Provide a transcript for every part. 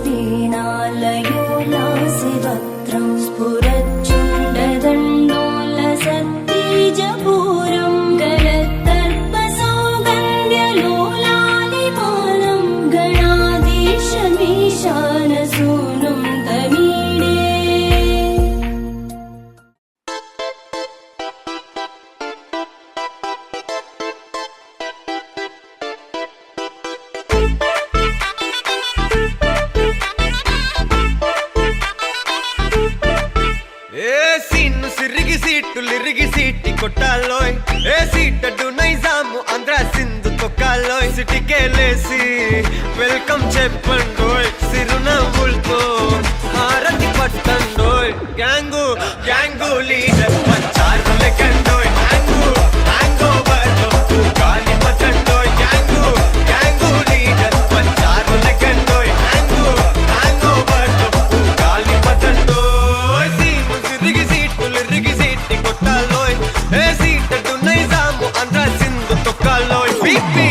वीणालयो लासिवक्त्रं स्फुरच्चण्डदण्डोलसत्तेजपूरं गलत्तर्पसौगन्ध्यलोलालिपानं गणाधीशमीशानसूनुं तमीडे। लिरिगी सीटी कोट्टालोय ए सीटड्डू नैजामु आंध्र सिंधु तोक्कालोय सिटीके लेसी वेलकम చెప్పండోయ్ సిరునవ్వులతో హారతి పట్టండోయ్ gang gang leader పంచారు లెక్కండోయ్ హ్యాంగు హ్యాంగోవర్ లో గాలి పట్టండోయ్ గ్యాంగు గ్యాంగు లీడర్ పంచారు లెక్కండోయ్ హ్యాంగు హ్యాంగోవర్ లో గాలి పట్టండోయ్ సీము సిరిగి సీటు లిరిగి సీటి కొట్టాలోయ్ ఏ సీటడ్డు నైజాము ఆంధ్ర సింధు తొక్కాలోయ్ పీపీ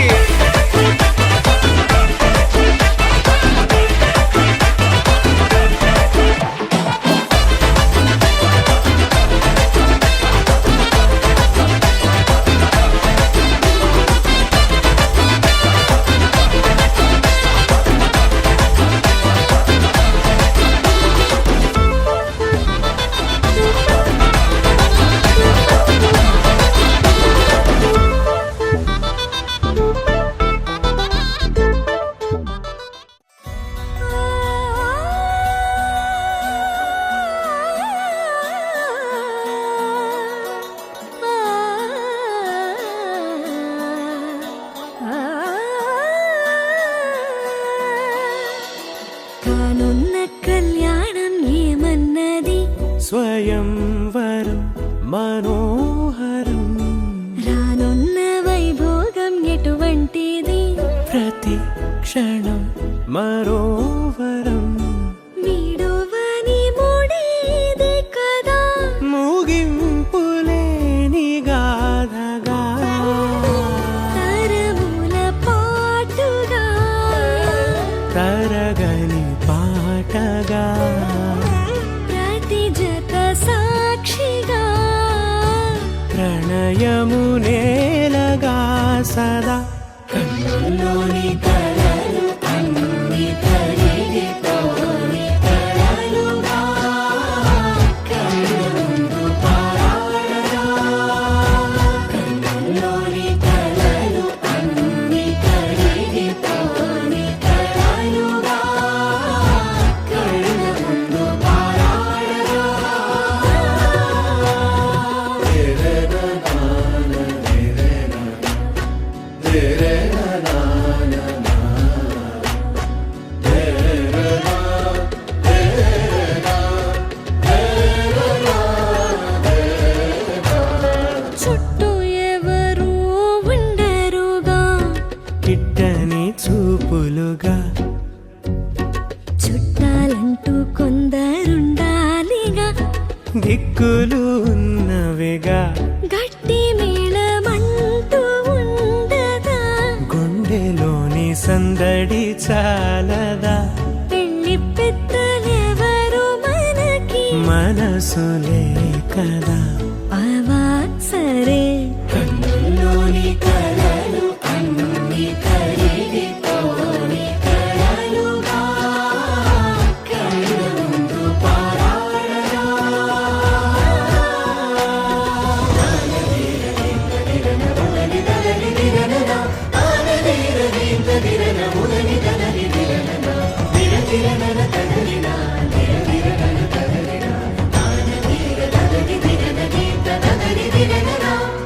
స్వయంవరం మనోహరం రానున్న వైభోగం ఎటువంటిది ప్రతి క్షణం మరోవరం వీడువని మూడేది కదా ముగింపులేని గాథగా తరముల పాటుగా తరగని పాటగా సాక్షిగా ప్రణయము నేలగా సదా కన్నుల్లోని కలలు అన్ని కరిగిపోని కలలుగా కన్నుందు పారాడగా కన్నుల్లోని కలలు అన్ని కరిగిపోని కలలుగా కన్నుందు పారాడగా చుట్టూ ఎవరు ఉండరుగా కిట్టని చూపులుగా చుట్టాలంటూ కొందరుండాలిగా దిక్కులు ఉన్నవిగా గట్టి మేళమంటూ ఉండదా గుండెలోని సందడి చాలదా పెళ్లి పెద్దలెవరు మనకి మనసులే కదా అవా సరే కన్నుల్లోని కలలు అన్ని కరిగిపోని కలలుగా కన్నుందు పారాడగా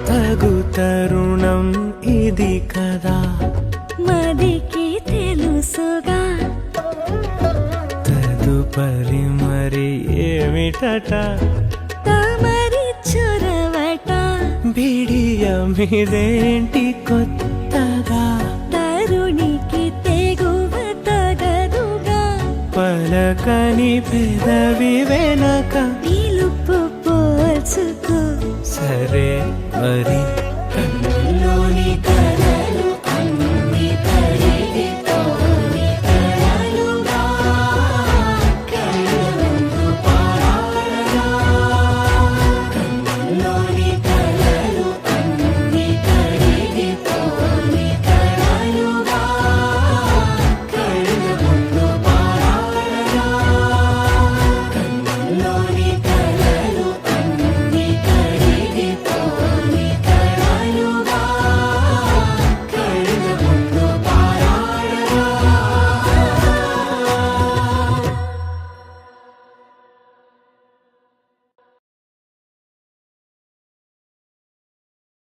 తగు తరుణం ఇది కదా మదికి తెలుసుగా తదుపరి మరి ఏమిటట తమరి చొరవట బిడియమిదేంటి కొత్తగా తరుణికి తెగువ తగదుగా పలకని పెదవి వెనక పిలుపు పోల్చుకో సరే మరి